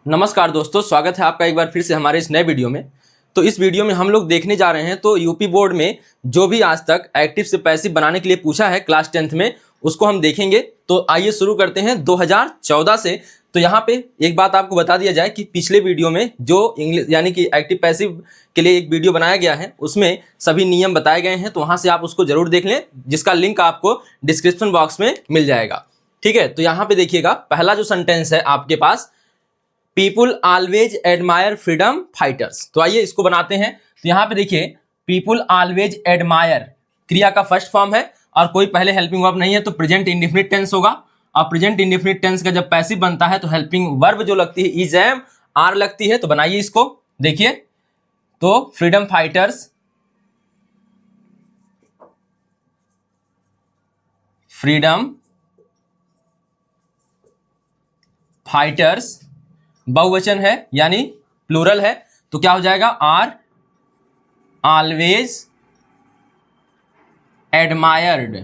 नमस्कार दोस्तों, स्वागत है आपका एक बार फिर से हमारे इस नए वीडियो में। तो इस वीडियो में हम लोग देखने जा रहे हैं तो यूपी बोर्ड में जो भी आज तक एक्टिव से पैसिव बनाने के लिए पूछा है क्लास 10th में, उसको हम देखेंगे। तो आइए शुरू करते हैं 2014 से। तो यहाँ पे एक बात आपको बता दिया जाए कि पिछले वीडियो में जो इंग्लिश यानी कि एक्टिव पैसिव के लिए एक वीडियो बनाया गया है उसमें सभी नियम बताए गए हैं, तो वहाँ से आप उसको जरूर देख लें, जिसका लिंक आपको डिस्क्रिप्शन बॉक्स में मिल जाएगा। ठीक है, तो यहाँ पे देखिएगा, पहला जो सेंटेंस है आपके पास, people always admire freedom fighters. तो आइए इसको बनाते हैं। तो यहाँ पे देखिए, पीपुल ऑलवेज एडमायर क्रिया का फर्स्ट फॉर्म है और कोई पहले हेल्पिंग वर्ब नहीं है, तो प्रेजेंट इंडेफिनिट टेंस होगा। और प्रेजेंट इंडेफिनिट टेंस का जब पैसिव बनता है तो हेल्पिंग वर्ब जो लगती है इज एम आर लगती है। तो बनाइए इसको, देखिए, तो फ्रीडम फाइटर्स, फ्रीडम फाइटर्स बहुवचन है यानी प्लूरल है, तो क्या हो जाएगा, are always admired,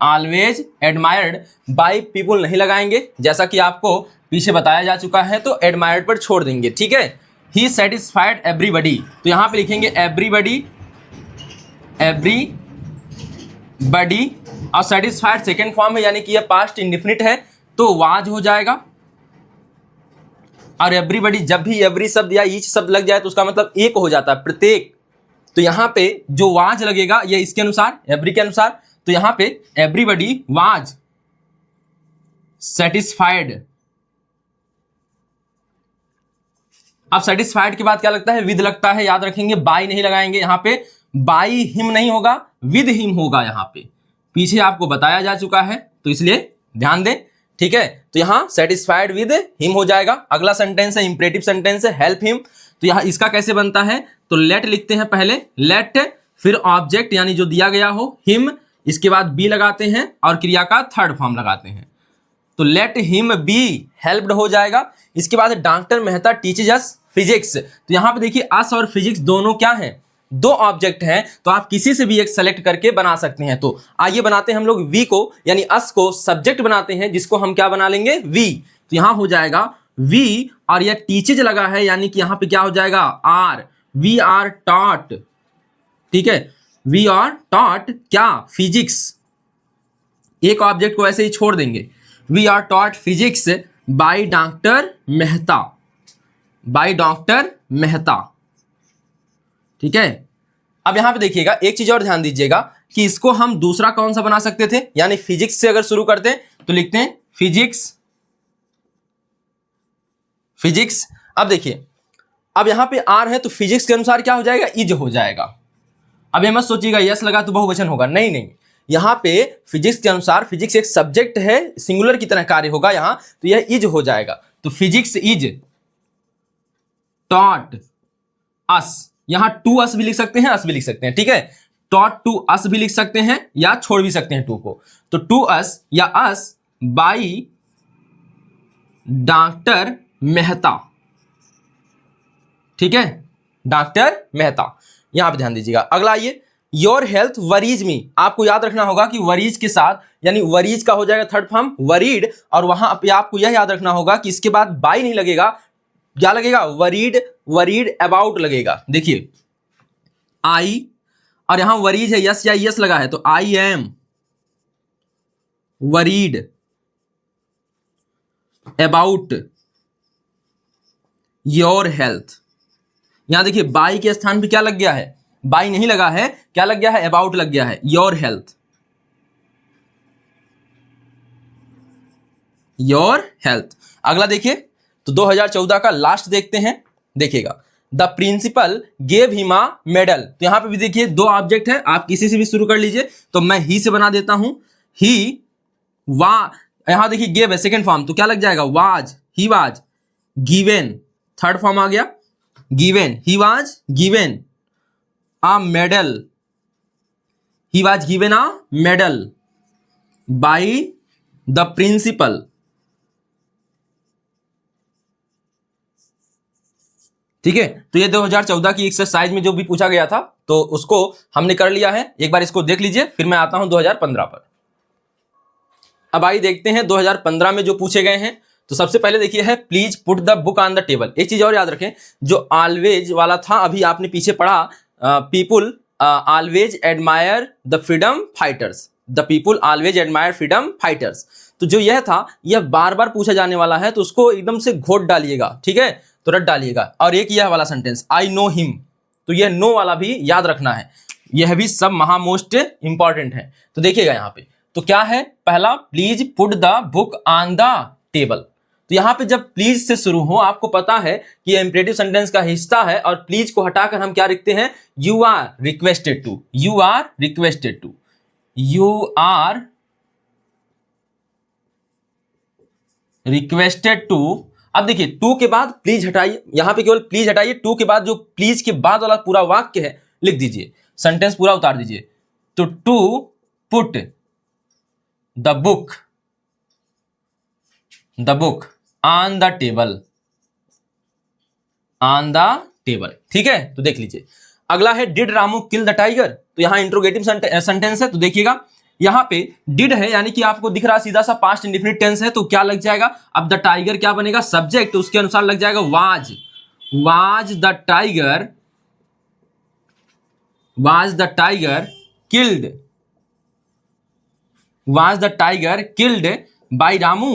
always admired by people नहीं लगाएंगे, जैसा कि आपको पीछे बताया जा चुका है, तो एडमायर्ड पर छोड़ देंगे। ठीक है, ही सेटिस्फाइड एवरीबडी, तो यहां पे लिखेंगे एवरीबडी, एवरीबडी, और सेटिस्फाइड सेकेंड फॉर्म है यानी कि यह पास्ट इंडेफिनिट है, तो वाज हो जाएगा। और एवरीबडी, जब भी एवरी शब्द या ईच शब्द लग जाए तो उसका मतलब एक हो जाता है, प्रत्येक। तो यहां पे जो वाज लगेगा ये इसके अनुसार, एवरी के अनुसार, तो यहां पे एवरीबडी वाज सेटिस्फाइड। अब सेटिस्फाइड के बाद क्या लगता है, विद लगता है, याद रखेंगे, बाय नहीं लगाएंगे, यहां पे बाय हिम नहीं होगा, विद हिम होगा। यहां पे पीछे आपको बताया जा चुका है, तो इसलिए ध्यान दें। ठीक है, तो यहां सेटिस्फाइड विद हिम हो जाएगा। अगला सेंटेंस है इंपरेटिव सेंटेंस है, हेल्प हिम। तो यहां इसका कैसे बनता है, तो लेट लिखते हैं पहले, लेट, फिर ऑब्जेक्ट यानी जो दिया गया हो, हिम, इसके बाद बी लगाते हैं और क्रिया का थर्ड फॉर्म लगाते हैं, तो लेट हिम बी हेल्प्ड हो जाएगा। इसके बाद doctor Mehta teaches us physics. तो यहां पे देखिए, अस और फिजिक्स दोनों क्या है, दो ऑब्जेक्ट हैं, तो आप किसी से भी एक सेलेक्ट करके बना सकते हैं। तो आइए बनाते हैं हम लोग वी को, यानी अस को सब्जेक्ट बनाते हैं, जिसको हम क्या बना लेंगे, वी। तो यहां हो जाएगा वी, और यह टीचेज लगा है यानी कि यहां पे क्या हो जाएगा, आर, वी आर टॉट। ठीक है, वी आर टॉट क्या, फिजिक्स। एक ऑब्जेक्ट को ऐसे ही छोड़ देंगे, we are taught physics by doctor Mehta, by doctor Mehta. ठीक है, अब यहां पे देखिएगा, एक चीज और ध्यान दीजिएगा कि इसको हम दूसरा कौन सा बना सकते थे, यानी फिजिक्स से अगर शुरू करते हैं तो लिखते हैं फिजिक्स, फिजिक्स। अब देखिए, अब यहां पे आर है तो फिजिक्स के अनुसार क्या हो जाएगा, इज हो जाएगा। अब ये मत सोचिएगा यस लगा तो बहुवचन होगा, नहीं नहीं, यहां पे फिजिक्स के अनुसार, फिजिक्स एक सब्जेक्ट है, सिंगुलर की तरह कार्य होगा यहां, तो यह इज हो जाएगा। तो फिजिक्स इज टॉट अस, यहां टू अस भी लिख सकते हैं, अस भी लिख सकते हैं। ठीक है, टॉट टू अस भी लिख सकते हैं या छोड़ भी सकते हैं टू को, तो टू अस या अस बाई डॉक्टर मेहता। ठीक है, डॉक्टर मेहता, यहां पे ध्यान दीजिएगा। अगला आइए, योर हेल्थ वरीज मी। आपको याद रखना होगा कि वरीज के साथ, यानी वरीज का हो जाएगा थर्ड फॉर्म वरीड, और वहां पे आपको यह याद रखना होगा कि इसके बाद बाई नहीं लगेगा, क्या लगेगा, वरीड, वरीड अबाउट लगेगा। देखिए आई, और यहां वरीज है, यस या यस लगा है, तो I am worried about your health. यहां देखिए, बाई के स्थान पे क्या लग गया है, बाई नहीं लगा है, क्या लग गया है, अबाउट लग गया है, योर हेल्थ, योर हेल्थ। अगला देखिए, तो 2014 का लास्ट देखते हैं, देखिएगा, the principal gave him a medal. तो यहां पे भी देखिए दो ऑब्जेक्ट है, आप किसी से भी शुरू कर लीजिए, तो मैं ही से बना देता हूं, ही वा, यहां देखिए गेव है सेकेंड फॉर्म, तो क्या लग जाएगा, was, he was given, third form आ गया, given, he was given a medal, he was given a medal by the principal. ठीक है, तो ये 2014 की एक्सरसाइज में जो भी पूछा गया था तो उसको हमने कर लिया है, एक बार इसको देख लीजिए, फिर मैं आता हूं 2015 पर। अब आइए देखते हैं 2015 में जो पूछे गए हैं। तो सबसे पहले देखिए है please put the book on the table. एक चीज और याद रखें, जो ऑलवेज वाला था अभी आपने पीछे पढ़ा, people always admire the freedom fighters, the people always admire freedom fighters. तो जो यह था यह बार बार पूछा जाने वाला है, तो उसको एकदम से घोट डालिएगा, ठीक है, तो रट डालिएगा। और एक यह वाला सेंटेंस आई नो हिम, तो यह नो वाला भी याद रखना है, यह भी सब महामोस्ट इंपॉर्टेंट है। तो देखिएगा यहाँ पे तो क्या है, पहला please put the book on the table. तो यहाँ पे जब प्लीज से शुरू हो, आपको पता है कि यह इंपरेटिव सेंटेंस का हिस्सा है, और प्लीज को हटाकर हम क्या लिखते हैं, you are requested to, you are requested to, you are requested to. अब देखिए टू के बाद प्लीज हटाइए, यहां पे केवल प्लीज हटाइए, टू के बाद जो प्लीज के बाद वाला पूरा वाक्य है लिख दीजिए, सेंटेंस पूरा उतार दीजिए। तो to put the book on the table, on the table, ठीक है। तो देख लीजिए अगला है did Ramu kill the tiger. तो यहां इंट्रोगेटिव सेंटेंस है, तो देखिएगा यहां पे डिड है, यानी कि आपको दिख रहा सीधा सा पास्ट इंडेफिनिट टेंस है, तो क्या लग जाएगा, अब द टाइगर क्या बनेगा, सब्जेक्ट, तो उसके अनुसार लग जाएगा was, was the tiger, was the tiger killed, was the tiger killed by Ramu,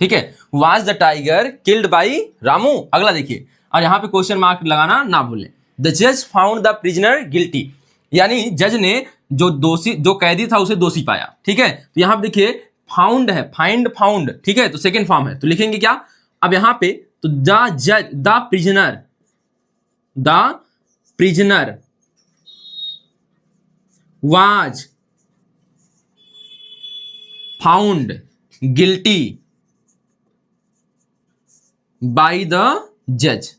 ठीक है, was the tiger killed by Ramu. अगला देखिए, और यहां पे क्वेश्चन मार्क लगाना ना भूलें। द जज फाउंड द प्रिजनर गिल्टी, यानी जज ने जो दोषी, जो कैदी था उसे दोषी पाया, ठीक है। तो यहां पे देखिए फाउंड है, फाइंड फाउंड, ठीक है, तो सेकेंड फॉर्म है, तो लिखेंगे क्या, अब यहां पे तो द जज, the prisoner, the prisoner was found guilty by the जज,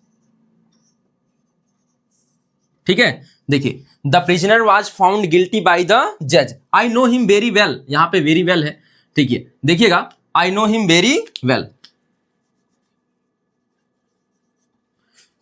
ठीक है। देखिए the prisoner was found guilty by the जज, I know him very well, यहां पे वेरी वेल है, ठीक है, देखिएगा I know him very well.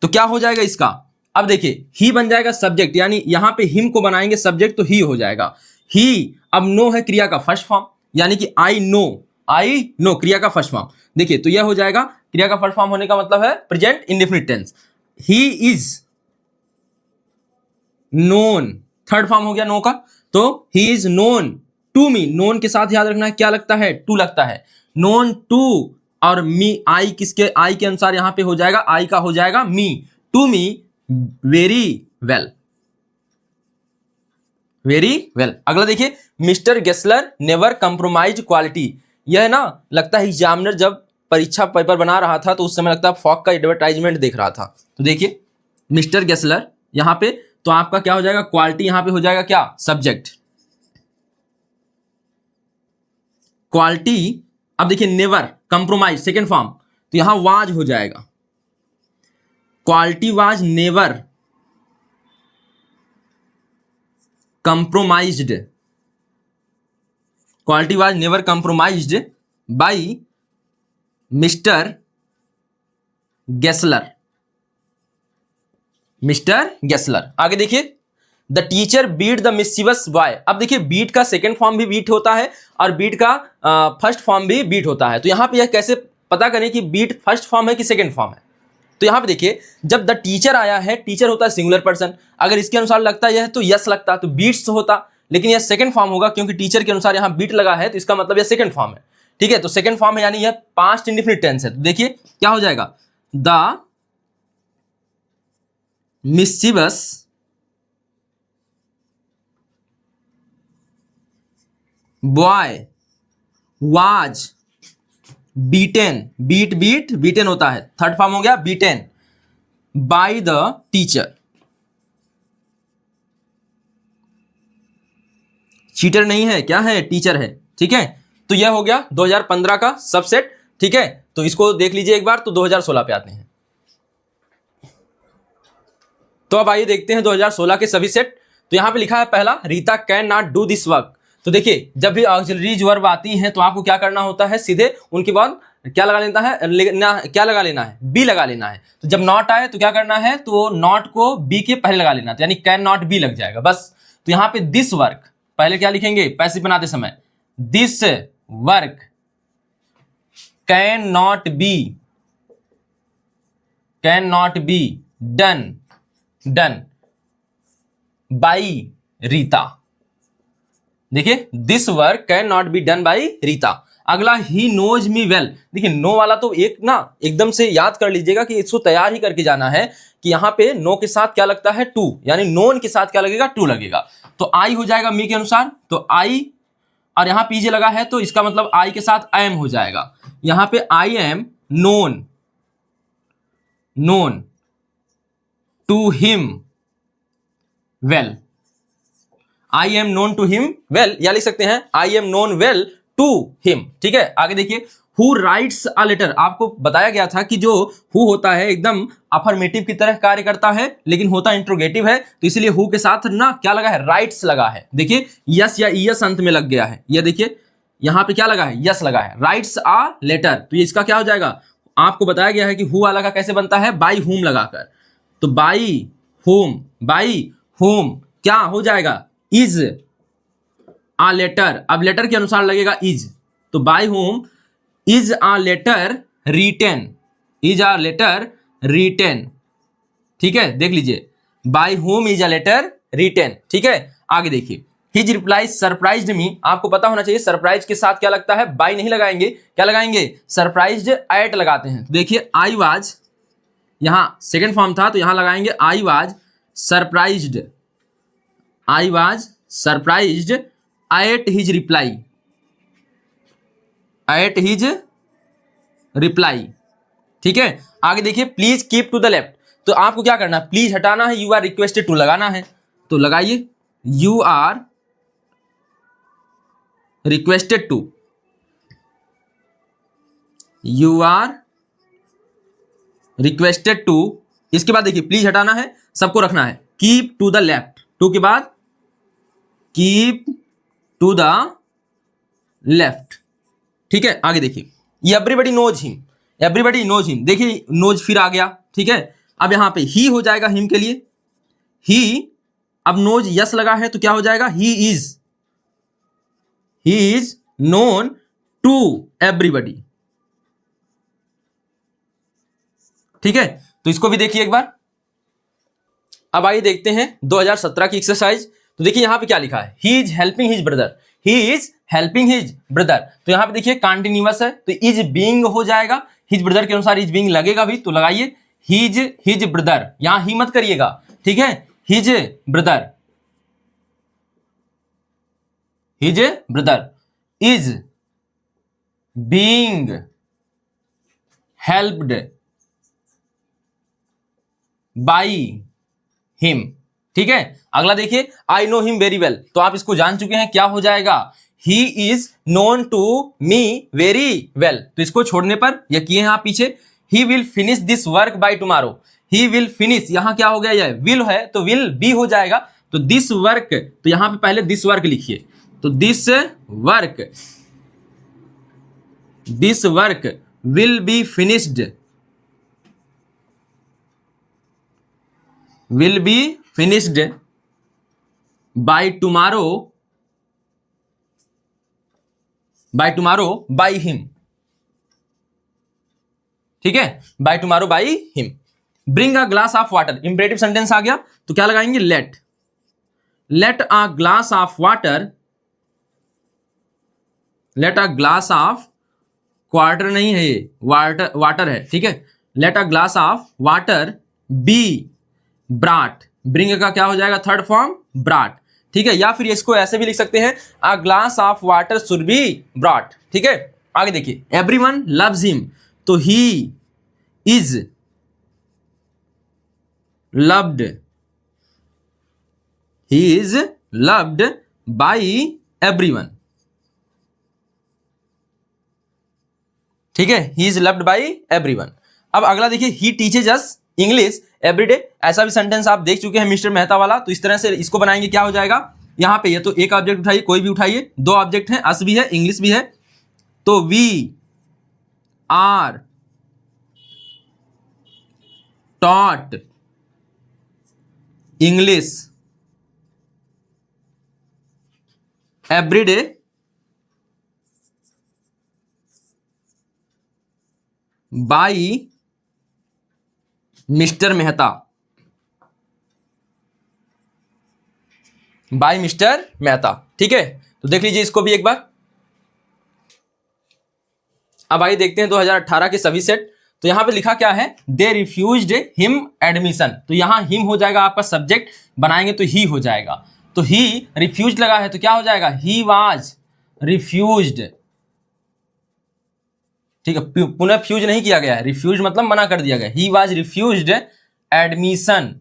तो क्या हो जाएगा इसका, अब देखिए ही बन जाएगा सब्जेक्ट, यानी यहां पे हिम को बनाएंगे सब्जेक्ट, तो ही हो जाएगा ही। अब नो है क्रिया का फर्स्ट फॉर्म, यानी कि आई नो क्रिया का फर्स्ट फॉर्म। देखिए तो यह हो जाएगा, क्रिया का फर्स्ट फॉर्म होने का मतलब है present indefinite tense. He is known, third form हो गया नो का, तो he is known to me, known के साथ याद रखना है क्या लगता है, टू लगता है, नोन टू, और मी, आई किसके, आई के अनुसार यहां पे हो जाएगा, आई का हो जाएगा me, to me very well, very well. अगला देखिए mister Gessler never compromise quality, यह ना लगता है एग्जामिनर जब परीक्षा पेपर बना रहा था तो उस समय लगता है फॉक का एडवर्टाइजमेंट देख रहा था। तो देखिए मिस्टर गेस्लर यहां पे, तो आपका क्या हो जाएगा, क्वालिटी यहां पे हो जाएगा क्या, सब्जेक्ट, क्वालिटी। अब देखिए नेवर कंप्रोमाइज सेकेंड फॉर्म, तो यहां वाज हो जाएगा, quality was never compromised, quality was never compromised by mister Gessler, mister Gessler. आगे देखिए the teacher beat the mischievous boy. अब देखिए बीट का सेकेंड फॉर्म भी बीट होता है और बीट का फर्स्ट फॉर्म भी बीट होता है। तो यहां पे यह कैसे पता करें कि बीट फर्स्ट फॉर्म है कि सेकेंड फॉर्म है, तो यहां पे देखिए जब द टीचर आया है, टीचर होता है सिंगुलर पर्सन, अगर इसके अनुसार लगता है यह तो यस लगता तो बीट्स होता, लेकिन यह सेकंड फॉर्म होगा क्योंकि टीचर के अनुसार यहां बीट लगा है, तो इसका मतलब यह सेकंड फॉर्म है, ठीक है। तो सेकंड फॉर्म है यानी यह पास्ट इंडेफिनिट टेंस है। तो देखिए क्या हो जाएगा, the mischievous boy was beaten, beat beat beaten होता है, थर्ड फॉर्म हो गया beaten by the teacher. Cheater नहीं है, क्या है, टीचर है, ठीक है। तो यह हो गया 2015 का सबसेट, ठीक है। तो इसको देख लीजिए एक बार। तो 2016 पे आते हैं, तो अब आइए देखते हैं 2016 के सभी सेट। तो यहां पे लिखा है पहला, Rita can not do this work. तो देखिए जब भी ऑक्सिलरीज वर्ब आती हैं तो आपको क्या करना होता है, सीधे उनके बाद क्या लगा लेता है, क्या लगा लेना है, बी लगा लेना है। तो जब नॉट आए तो क्या करना है, तो नॉट को बी के पहले लगा लेना, तो यानी कैन नॉट बी लग जाएगा बस। तो यहाँ पे दिस वर्क पहले क्या लिखेंगे, पैसिव बनाते समय, this work can not be done by Rita. देखिए this work can not be done by Rita. अगला ही नोज मी वेल। देखिए नो वाला तो एक ना एकदम से याद कर लीजिएगा कि इसको तैयार ही करके जाना है कि यहाँ पे नो के साथ क्या लगता है टू, यानी नोन के साथ क्या लगेगा टू लगेगा। तो आई हो जाएगा मी के अनुसार, तो आई और यहाँ पीजे लगा है तो इसका मतलब आई के साथ आई एम हो जाएगा। यहाँ पे I am known to him well. I am known to him well, या लिख सकते हैं I am known well to him. ठीक है, आगे देखिए हु राइट्स अ लेटर। आपको बताया गया था कि जो हु होता है एकदम अफर्मेटिव की तरह कार्य करता है, लेकिन होता इंट्रोगेटिव है, तो इसलिए हु के साथ ना क्या लगा है, राइट्स लगा है। देखिए यस या ईएस अंत में लग गया है, यह देखिए यहां पे क्या लगा है, यस लगा है, राइट्स अ लेटर। तो ये इसका क्या हो जाएगा, आपको बताया गया है कि हु वाला का कैसे बनता है, बाई हुम लगाकर। तो बाई होम क्या हो जाएगा, इज आ लेटर। अब लेटर के अनुसार लगेगा इज, तो by whom is a letter written, ठीक है, देख लीजिए by whom is a letter written. ठीक है, आगे देखिए हिज रिप्लाइज सरप्राइज्ड मी। आपको पता होना चाहिए सरप्राइज के साथ क्या लगता है, बाय नहीं लगाएंगे, क्या लगाएंगे, सरप्राइज्ड एट लगाते हैं। तो देखिए आई वाज, यहां सेकेंड फॉर्म था तो यहां लगाएंगे I was surprised at his reply. ठीक है, आगे देखिए please keep to the left. तो आपको क्या करना है, प्लीज हटाना है, यू आर रिक्वेस्टेड टू लगाना है, तो लगाइए यू आर रिक्वेस्टेड टू, इसके बाद देखिए प्लीज हटाना है, सबको रखना है keep to the left, to के बाद कीप टू द लेफ्ट। ठीक है, आगे देखिए एवरीबडी नोज हिम, देखिए नोज फिर आ गया। ठीक है, अब यहां पे ही हो जाएगा हिम के लिए, ही, अब नोज यस लगा है तो क्या हो जाएगा, he is known to everybody. ठीक है, तो इसको भी देखिए एक बार। अब आइए देखते हैं 2017 की एक्सरसाइज। तो देखिए यहां पे क्या लिखा है, he is helping his brother. तो यहां पे देखिए कंटिन्यूअस है तो इज बीइंग हो जाएगा, हिज ब्रदर के अनुसार इज बीइंग लगेगा भी, तो लगाइए हिज ब्रदर, यहां ही मत करिएगा। ठीक है, his brother is being helped by him. ठीक है, अगला देखिए I know him very well. तो आप इसको जान चुके हैं, क्या हो जाएगा, he is known to me very well. तो इसको छोड़ने पर यह किए हैं आप पीछे, he will finish this work by tomorrow. He will finish, यहां क्या हो गया, यह विल है तो विल बी हो जाएगा, तो दिस वर्क, तो यहां पे पहले दिस वर्क लिखिए, तो this work will be finished by tomorrow by him. ठीक है, by tomorrow by him. Bring a glass of water, imperative sentence आ गया तो क्या लगाएंगे, let a glass of water नहीं है ये, वाटर है। ठीक है, let a glass of water be brought. Bring का क्या हो जाएगा, थर्ड फॉर्म ब्राट। ठीक है, या फिर इसको ऐसे भी लिख सकते हैं, अ glass of water should be brought. ठीक है, आगे देखिए एवरीवन लव्स हिम, तो he is loved by everyone. ठीक है, he is loved by everyone. अब अगला देखिए ही टीचेज अस इंग्लिश एवरीडे। ऐसा भी सेंटेंस आप देख चुके हैं मिस्टर मेहता वाला, तो इस तरह से इसको बनाएंगे, क्या हो जाएगा, यहां पे ये तो एक ऑब्जेक्ट उठाइए, कोई भी उठाइए, दो ऑब्जेक्ट हैं, अस भी है इंग्लिश भी है, तो we are taught English everyday by mister Mehta, by mister Mehta. ठीक है, तो देख लीजिए इसको भी एक बार। अब आइए देखते हैं 2018 के सभी सेट। तो यहां पे लिखा क्या है, दे रिफ्यूज्ड हिम एडमिशन। तो यहां हिम हो जाएगा आपका सब्जेक्ट, बनाएंगे तो ही हो जाएगा। तो ही रिफ्यूज लगा है तो क्या हो जाएगा, ही वाज रिफ्यूज्ड। ठीक है, पुनः फ्यूज नहीं किया गया है, रिफ्यूज मतलब मना कर दिया गया। He was refused admission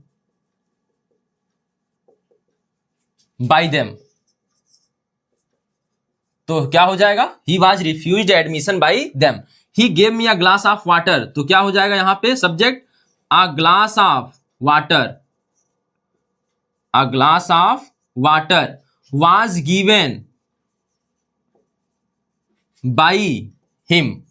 bye them. तो क्या हो जाएगा, he was refused admission bye them. He gave me a glass of water. तो क्या हो जाएगा यहां पे subject, a glass of water, a glass of water was given by him,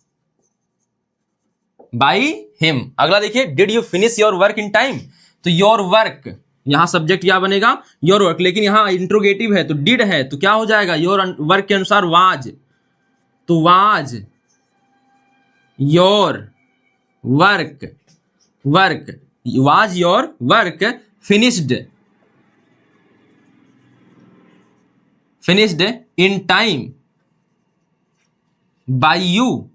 by him. अगला देखिए, did you finish your work in time. तो your work, यहां सब्जेक्ट क्या बनेगा, योर वर्क, लेकिन यहां इंट्रोगेटिव है तो डिड है तो क्या हो जाएगा, योर वर्क के अनुसार वाज। तो was your work, work was your work finished, finished in time by you.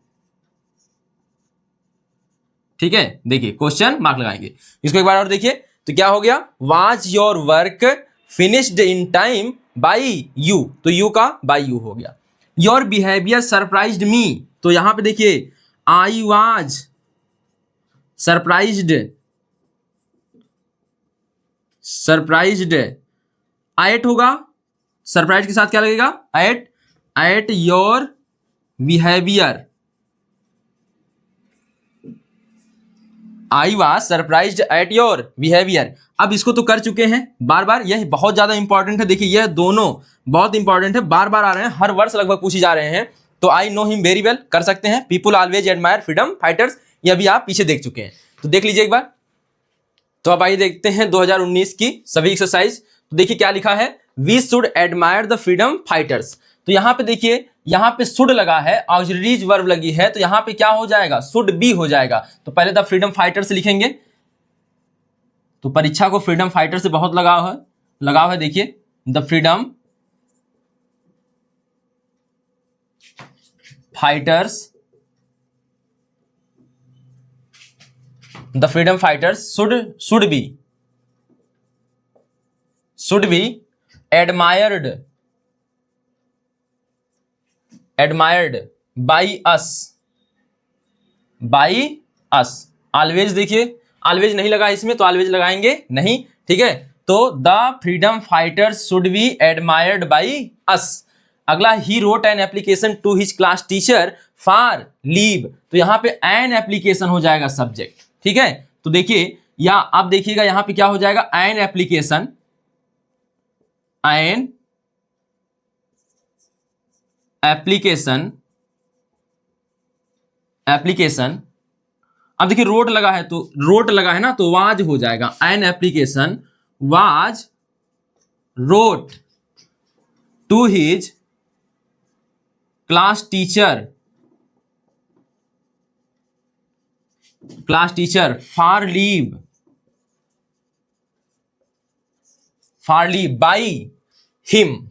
ठीक है, देखिए क्वेश्चन मार्क लगाएंगे इसको एक बार और देखिए। तो क्या हो गया, was your work finished in time by you. तो यू का बाय यू हो गया। Your behaviour surprised me. तो यहां पे देखिए, I was surprised, surprised at होगा, सरप्राइज के साथ क्या लगेगा, at, at your behaviour. I was surprised at your behaviour. अब इसको तो कर चुके हैं बार बार, यह बहुत ज्यादा इंपॉर्टेंट है। देखिए यह दोनों बहुत इंपॉर्टेंट है, बार बार आ रहे हैं, हर वर्ष लगभग पूछी जा रहे हैं। तो आई नो हिम वेरी वेल कर सकते हैं। People always admire freedom fighters, यह भी आप पीछे देख चुके हैं, तो देख लीजिए एक बार। तो अब आइए देखते हैं 2019 की सभी एक्सरसाइज। तो देखिए क्या लिखा है, we should admire the freedom fighters. तो यहां पे देखिए, यहां पे शुड लगा है, ऑक्सिलरीज वर्ब लगी है, तो यहां पे क्या हो जाएगा, शुड बी हो जाएगा। तो पहले द फ्रीडम फाइटर्स लिखेंगे। तो परीक्षा को फ्रीडम फाइटर से बहुत लगाव है। देखिए the freedom fighters, the freedom fighters should be admired by us, always. देखिए ऑलवेज नहीं लगा इसमें, तो ऑलवेज लगाएंगे नहीं। ठीक है, तो the freedom fighters should be admired by us. अगला, he wrote an application to his class teacher for leave. तो यहां पे एन एप्लीकेशन हो जाएगा सब्जेक्ट। ठीक है, तो देखिए या अब देखिएगा यहां पे क्या हो जाएगा, an application, an application, application. अब देखिए रोट लगा है, तो रोट लगा है ना, तो वाज हो जाएगा, an application was wrote to his class teacher for leave by him.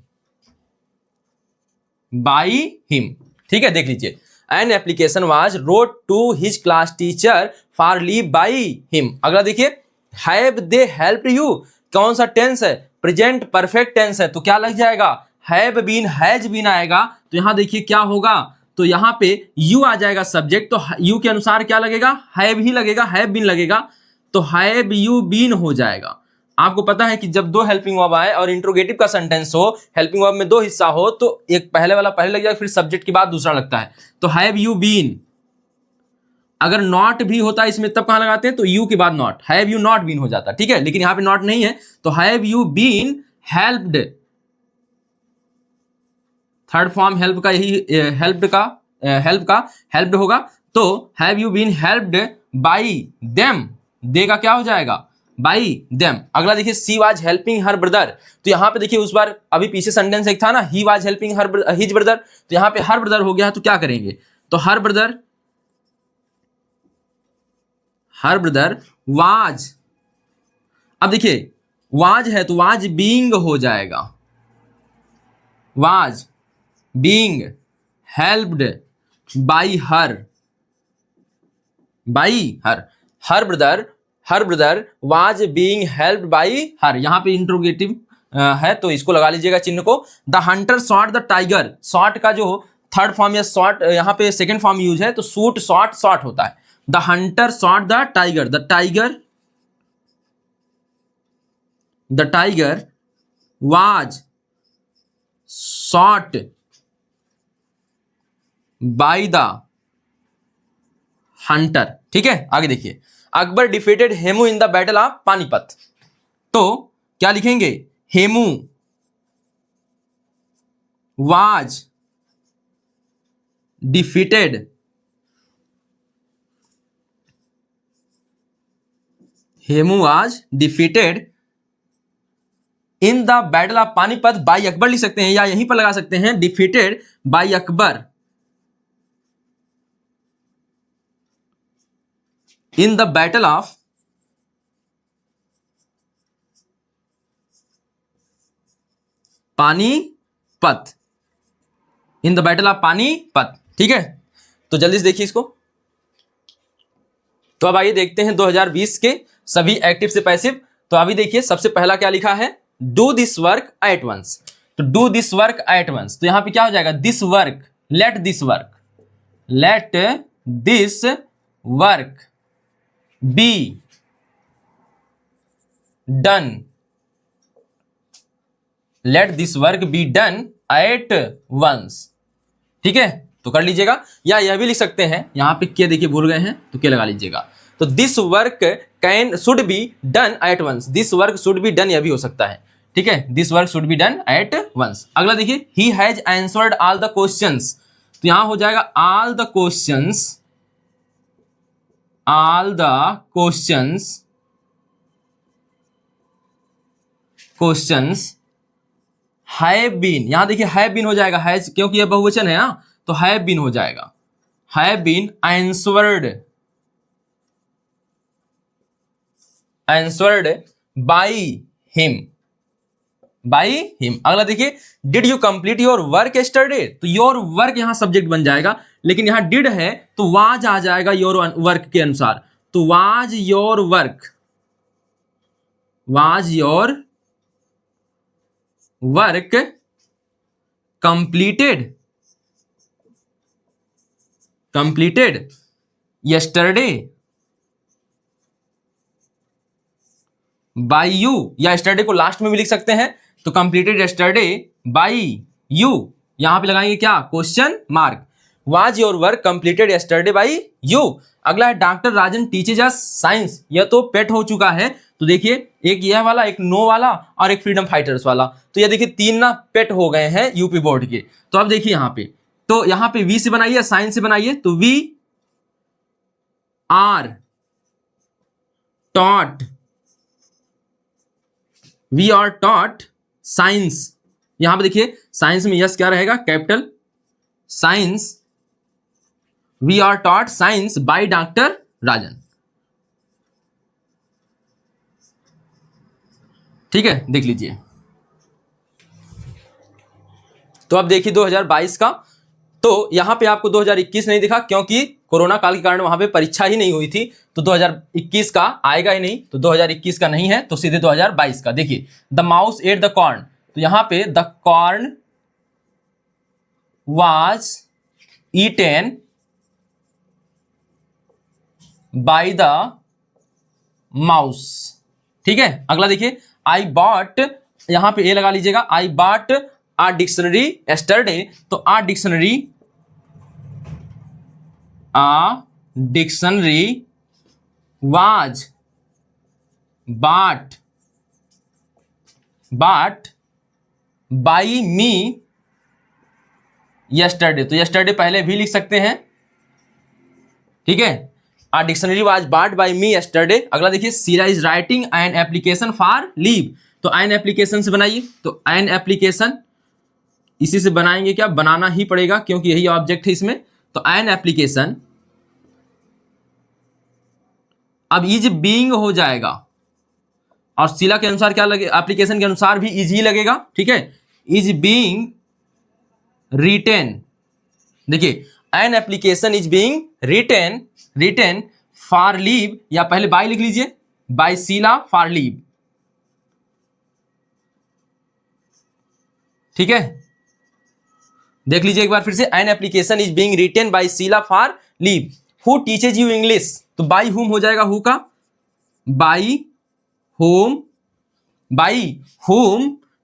ठीक है, देख लीजिए, an application was wrote to his class teacher for leave by him. अगला देखिए, हैव दे हेल्प्ड यू। कौन सा टेंस है, प्रेजेंट परफेक्ट टेंस है, तो क्या लग जाएगा, हैव बीन, हैज बीन आएगा। तो यहां देखिए क्या होगा, तो यहां पे यू आ जाएगा सब्जेक्ट, तो यू के अनुसार क्या लगेगा, हैव ही लगेगा, हैव बीन लगेगा, तो हैव यू बीन हो जाएगा। आपको पता है कि जब दो हेल्पिंग वर्ब आए और इंट्रोगेटिव का सेंटेंस हो, हेल्पिंग वर्ब में दो हिस्सा हो, तो एक पहले वाला पहले लग जाएगा, फिर सब्जेक्ट के बाद दूसरा लगता है। तो हैव यू बीन, अगर नॉट भी होता है इसमें तब कहां लगाते हैं, तो यू के बाद not, have you not been हो जाता। ठीक है, लेकिन यहां पे नॉट नहीं है, तो have you been helped, third form help का यही, हेल्प्ड होगा। तो have you been helped by them, they का क्या हो जाएगा, बाई देम। अगला देखिए, she was helping her brother. तो यहां पे देखिए उस बार अभी पीछे सेंटेंस एक था ना, he was helping his brother, तो यहां पे हर ब्रदर हो गया है, तो क्या करेंगे, तो her brother her brother was, अब देखिए वाज है तो वाज बीइंग हो जाएगा, was being helped by her, by her, her brother was being helped by her, यहां पे इंट्रोगेटिव है तो इसको लगा लीजिएगा चिन्ह को। The Hunter shot the tiger, shot का जो थर्ड फॉर्म या शॉट यहाँ पे सेकंड फॉर्म यूज है तो शूट शॉट शॉट होता है। The Hunter shot the tiger, the tiger was shot by the Hunter. ठीक है, आगे देखिए, Akbar defeated Hemu in the battle of Panipat, तो क्या लिखेंगे, Hemu was defeated Hemu was defeated in the battle of Panipat by Akbar लिख सकते हैं, या यहीं पर लगा सकते हैं defeated by Akbar in the battle of Panipat, in the battle of Panipat. ठीक है, तो जल्दी से देखिए इसको। तो अब आइए देखते हैं 2020 के सभी एक्टिव से पैसिव। तो अभी देखिए सबसे पहला क्या लिखा है, do this work at once, तो do this work at once, तो यहां पे क्या हो जाएगा, this work, let this work, let this work be done, let this work be done at once. ठीक है, तो कर लीजिएगा, या यह भी लिख सकते हैं, यहां पे क्या देखिए भूल गए हैं तो क्या लगा लीजिएगा, तो this work can should be done at once, this work should be done, यह भी हो सकता है। ठीक है, this work should be done at once. अगला देखिए, he has answered all the questions, तो यहां हो जाएगा all the questions, all the questions have been, यहां देखिए हैव बीन हो जाएगा, हैज क्योंकि यह बहुवचन है ना, तो हैव बीन हो जाएगा, have been answered by him, by him. अगला देखिए, did you complete your work yesterday, तो योर वर्क यहां सब्जेक्ट बन जाएगा, लेकिन यहां डिड है तो वाज आ जाएगा योर वर्क के अनुसार, तो was your work, was your work completed yesterday by you, या यस्टरडे को लास्ट में भी लिख सकते हैं, तो कंप्लीटेड यस्टरडे बाय यू, यहां पे लगाएंगे क्या, question mark, was your work completed yesterday by you. अगला है doctor Rajan teaches us science, यह तो पेट हो चुका है, तो देखिए एक यह वाला, एक नो वाला और एक फ्रीडम फाइटर्स वाला, तो ये देखिए तीन ना पेट हो गए हैं यूपी बोर्ड के। तो अब देखिए यहां पे, तो यहां पे वी से बनाइए, साइंस से बनाइए, तो we are taught, we are taught science, यहां पे देखिए साइंस में यस क्या रहेगा, capital science, we are taught science by doctor Rajan. ठीक है, देख लीजिए। तो अब देखिए 2022 का, तो यहां पे आपको 2021 नहीं दिखा क्योंकि कोरोना काल के कारण वहां पे परीक्षा ही नहीं हुई थी, तो 2021 का आएगा ही नहीं, तो 2021 का नहीं है, तो सीधे 2022 का। देखिए the mouse at the corn, तो यहां पे the corn was eaten by the mouse. ठीक है, अगला देखिए, आई बॉट, यहां पे ए लगा लीजिएगा, I bought a dictionary yesterday, तो a dictionary was bought by me yesterday, तो यस्टरडे पहले भी लिख सकते हैं। ठीक है, a dictionary was bought by me yesterday. अगला देखिए, Seera is writing an application for leave, तो एन एप्लीकेशन से बनाइए, तो एन एप्लीकेशन इसी से बनाएंगे, क्या बनाना ही पड़ेगा क्योंकि यही ऑब्जेक्ट है इसमें, तो एन एप्लीकेशन अब इज बीइंग हो जाएगा और शीला के अनुसार क्या लगे, एप्लीकेशन के अनुसार भी इज ही लगेगा, ठीक है। इज बीइंग रिटेन, देखिए an application is being written for leave, या पहले बाय लिख लीजिए, बाय शीला फॉर लीव, ठीक है। देख लीजिए एक बार फिर से, an application is being written by Sheela for leave, who teaches you English, तो बाय हुम हो जाएगा, हु का बाय होम,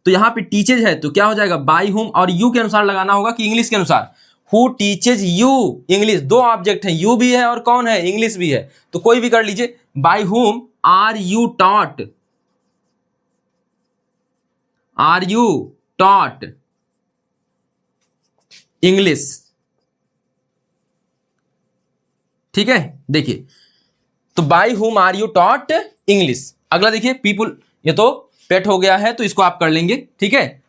तो यहां पे टीचेज है तो क्या हो जाएगा बाय होम, और यू के अनुसार लगाना होगा कि इंग्लिश के अनुसार, हु टीचेज यू इंग्लिश, दो ऑब्जेक्ट है, यू भी है और कौन है, इंग्लिश भी है, तो कोई भी कर लीजिए, by whom are you taught English, ठीक है। देखिए तो by whom are you taught English. अगला देखिए पीपुल, ये तो पेट हो गया है तो इसको आप कर लेंगे, ठीक है।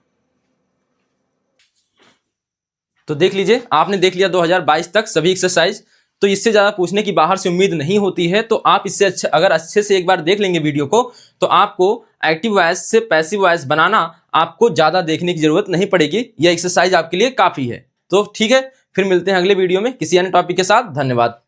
तो देख लीजिए, आपने देख लिया 2022 तक सभी एक्सरसाइज, तो इससे ज्यादा पूछने की बाहर से उम्मीद नहीं होती है। तो आप इससे अच्छा अगर अच्छे से एक बार देख लेंगे वीडियो को, तो आपको एक्टिव वॉइस से पैसिव वॉइस बनाना आपको ज्यादा देखने की जरूरत नहीं पड़ेगी, यह एक्सरसाइज आपके लिए काफी है। तो ठीक है, फिर मिलते हैं अगले वीडियो में किसी अन्य टॉपिक के साथ। धन्यवाद।